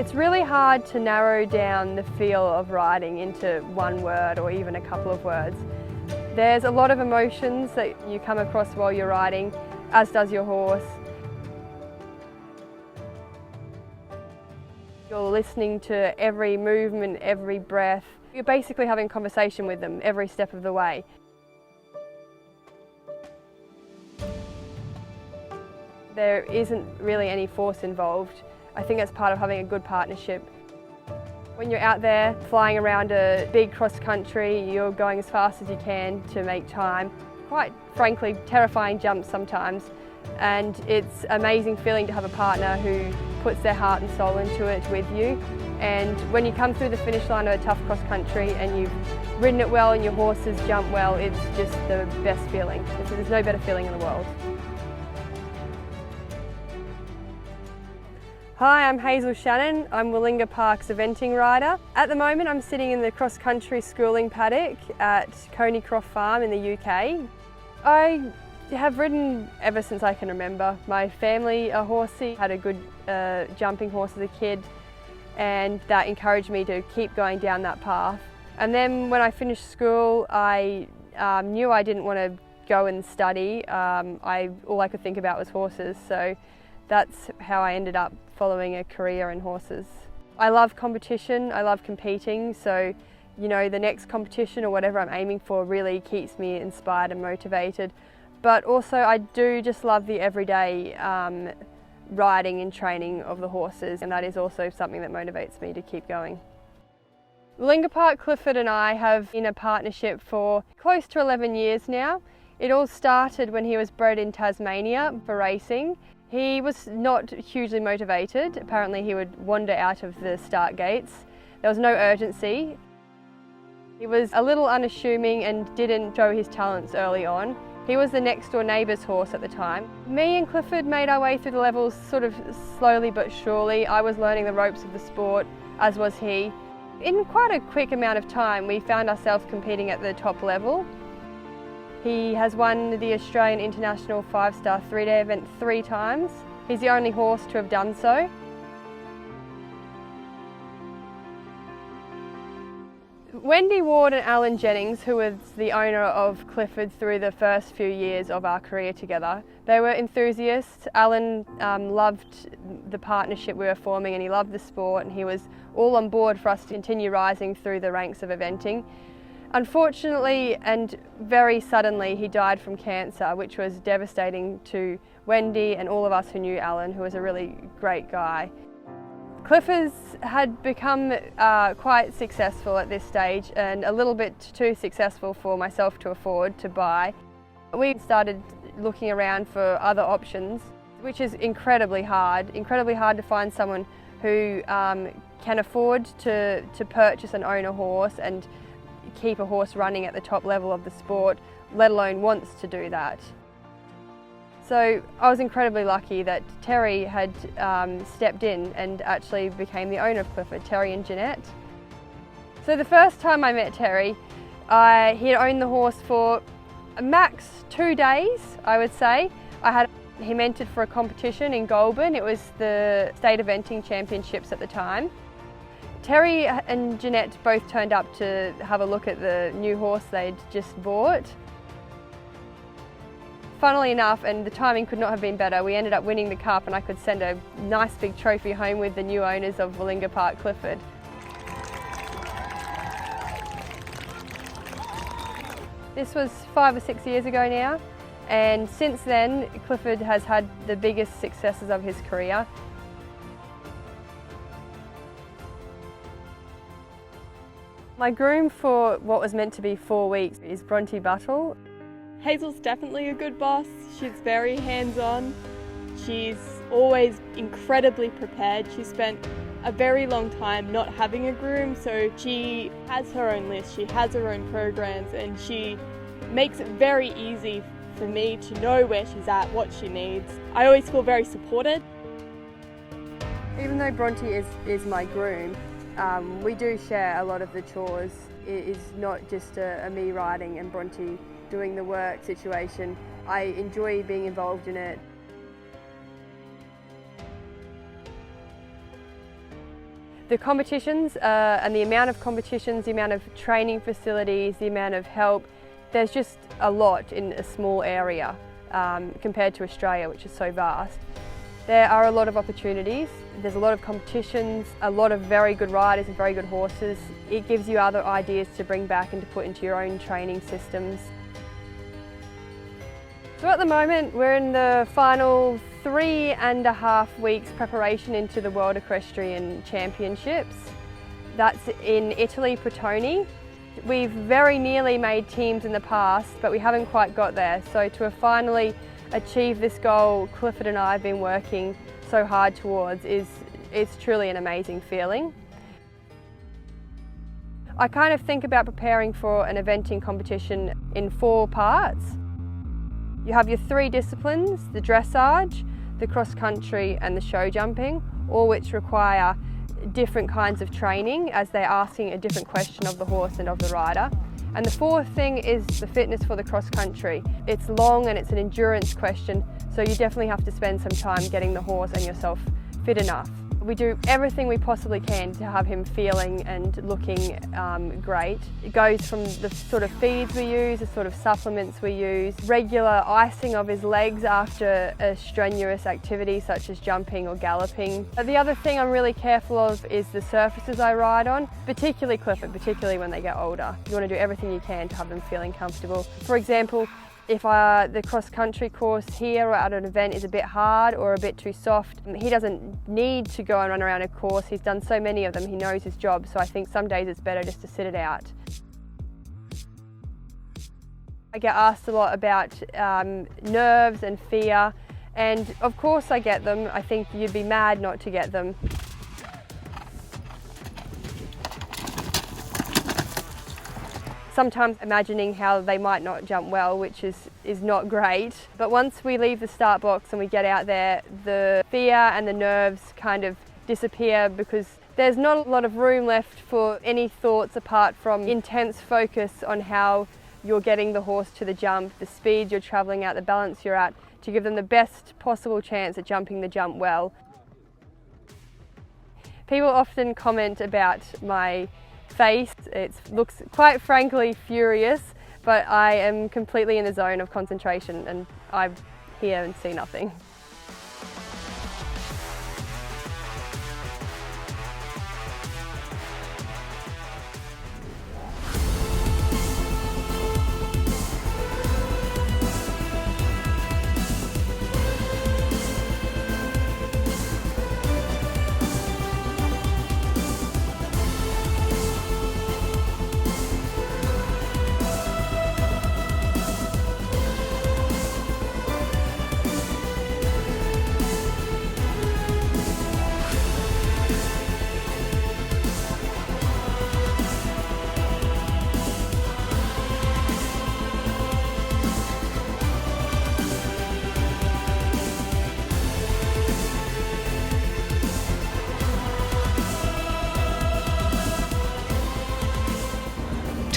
It's really hard to narrow down the feel of riding into one word or even a couple of words. There's a lot of emotions that you come across while you're riding, as does your horse. You're listening to every movement, every breath. You're basically having a conversation with them every step of the way. There isn't really any force involved. I think that's part of having a good partnership. When you're out there flying around a big cross country, you're going as fast as you can to make time. Quite frankly, terrifying jumps sometimes. And it's an amazing feeling to have a partner who puts their heart and soul into it with you. And when you come through the finish line of a tough cross country and you've ridden it well and your horses jump well, it's just the best feeling. There's no better feeling in the world. Hi, I'm Hazel Shannon. I'm Willinga Park's eventing rider. At the moment I'm sitting in the cross-country schooling paddock at Coneycroft Farm in the UK. I have ridden ever since I can remember. My family are horsey, had a good jumping horse as a kid, and that encouraged me to keep going down that path. And then when I finished school, I knew I didn't want to go and study. All I could think about was horses, so that's how I ended up following a career in horses. I love competition, I love competing, so you know, the next competition or whatever I'm aiming for really keeps me inspired and motivated. But also I do just love the everyday riding and training of the horses, and that is also something that motivates me to keep going. Willinga Park Clifford and I have been a partnership for close to 11 years now. It all started when he was bred in Tasmania for racing. He was not hugely motivated. Apparently he would wander out of the start gates. There was no urgency. He was a little unassuming and didn't show his talents early on. He was the next door neighbour's horse at the time. Me and Clifford made our way through the levels sort of slowly but surely. I was learning the ropes of the sport, as was he. In quite a quick amount of time, we found ourselves competing at the top level. He has won the Australian International 5-star 3-day event 3 times. He's the only horse to have done so. Wendy Ward and Alan Jennings, who was the owner of Clifford through the first few years of our career together, they were enthusiasts. Alan loved the partnership we were forming and he loved the sport, and he was all on board for us to continue rising through the ranks of eventing. Unfortunately and very suddenly he died from cancer, which was devastating to Wendy and all of us who knew Alan, who was a really great guy. Clifford's had become quite successful at this stage, and a little bit too successful for myself to afford to buy. We started looking around for other options, which is incredibly hard to find someone who can afford to purchase and own a horse and keep a horse running at the top level of the sport, let alone wants to do that. So I was incredibly lucky that Terry had stepped in and actually became the owner of Clifford, Terry and Jeanette. So the first time I met Terry, he had owned the horse for a max 2 days, I would say. He entered for a competition in Goulburn. It was the State Eventing Championships at the time. Terry and Jeanette both turned up to have a look at the new horse they'd just bought. Funnily enough, and the timing could not have been better, we ended up winning the cup and I could send a nice big trophy home with the new owners of Willinga Park Clifford. This was 5 or 6 years ago now, and since then Clifford has had the biggest successes of his career. My groom for what was meant to be 4 weeks is Bronte Buttle. Hazel's definitely a good boss. She's very hands-on. She's always incredibly prepared. She spent a very long time not having a groom, so she has her own list, she has her own programs, and she makes it very easy for me to know where she's at, what she needs. I always feel very supported. Even though Bronte is my groom, we do share a lot of the chores. It is not just a me riding and Bronte doing the work situation. I enjoy being involved in it. The competitions and the amount of competitions, the amount of training facilities, the amount of help, there's just a lot in a small area compared to Australia, which is so vast. There are a lot of opportunities, there's a lot of competitions, a lot of very good riders and very good horses. It gives you other ideas to bring back and to put into your own training systems. So at the moment we're in the final 3.5 weeks preparation into the World Equestrian Championships. That's in Italy, Pratoni. We've very nearly made teams in the past, but we haven't quite got there. So to have finally achieved this goal Clifford and I have been working so hard towards it's truly an amazing feeling. I kind of think about preparing for an eventing competition in 4 parts. You have your 3 disciplines, the dressage, the cross country and the show jumping, all which require different kinds of training as they're asking a different question of the horse and of the rider. And the 4th thing is the fitness for the cross country. It's long and it's an endurance question, so you definitely have to spend some time getting the horse and yourself fit enough. We do everything we possibly can to have him feeling and looking great. It goes from the sort of feeds we use, the sort of supplements we use, regular icing of his legs after a strenuous activity such as jumping or galloping. The other thing I'm really careful of is the surfaces I ride on, particularly Clifford, particularly when they get older. You want to do everything you can to have them feeling comfortable. For example, if the cross-country course here or at an event is a bit hard or a bit too soft, he doesn't need to go and run around a course. He's done so many of them, he knows his job, so I think some days it's better just to sit it out. I get asked a lot about nerves and fear, and of course I get them. I think you'd be mad not to get them. Sometimes imagining how they might not jump well, which is not great. But once we leave the start box and we get out there, the fear and the nerves kind of disappear because there's not a lot of room left for any thoughts apart from intense focus on how you're getting the horse to the jump, the speed you're travelling at, the balance you're at, to give them the best possible chance at jumping the jump well. People often comment about my face. It looks quite frankly furious, but I am completely in the zone of concentration and I hear and see nothing.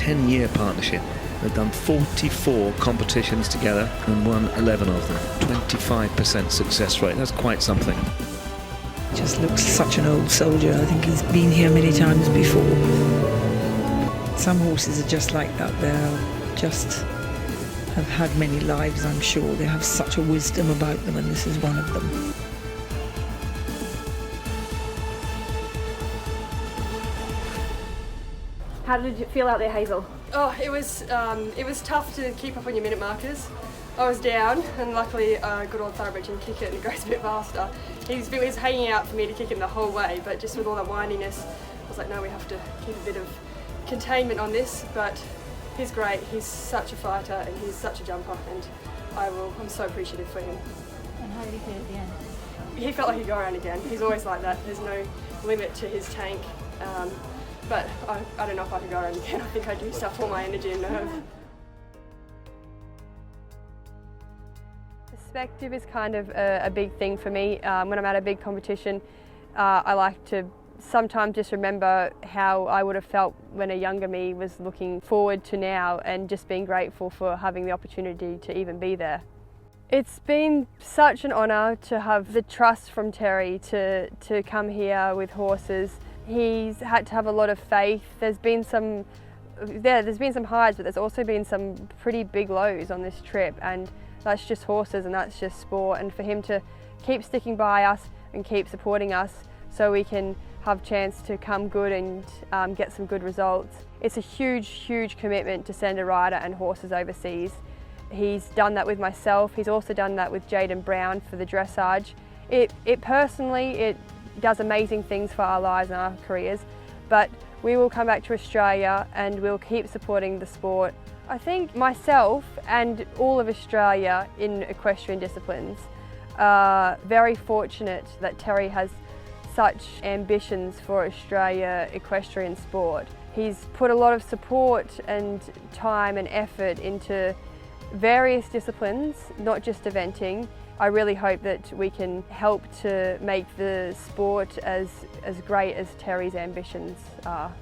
A 10-year partnership. They've done 44 competitions together and won 11 of them. 25% success rate. That's quite something. Just looks such an old soldier. I think he's been here many times before. Some horses are just like that. They're just have had many lives, I'm sure. They have such a wisdom about them, and this is one of them. How did it feel out there, Hazel? Oh, it was tough to keep up on your minute markers. I was down, and luckily good old Thoroughbred can kick it and it goes a bit faster. He was hanging out for me to kick him the whole way, but just with all that windiness, I was like, no, we have to keep a bit of containment on this, but he's great. He's such a fighter and he's such a jumper, and I'm so appreciative for him. And how did he feel at the end? He felt like he'd go around again. He's always like that. There's no limit to his tank. But I don't know if I can go around again. I think I'd use up all my energy and nerve. Perspective is kind of a big thing for me. When I'm at a big competition, I like to sometimes just remember how I would have felt when a younger me was looking forward to now, and just being grateful for having the opportunity to even be there. It's been such an honour to have the trust from Terry to come here with horses, He's had to have a lot of faith. There's been some highs, but there's also been some pretty big lows on this trip, and that's just horses and that's just sport. And for him to keep sticking by us and keep supporting us so we can have a chance to come good and get some good results. It's a huge, huge commitment to send a rider and horses overseas. He's done that with myself. He's also done that with Jaden Brown for the dressage. It personally does amazing things for our lives and our careers, but we will come back to Australia and we'll keep supporting the sport. I think myself and all of Australia in equestrian disciplines are very fortunate that Terry has such ambitions for Australia equestrian sport. He's put a lot of support and time and effort into various disciplines, not just eventing. I really hope that we can help to make the sport as great as Terry's ambitions are.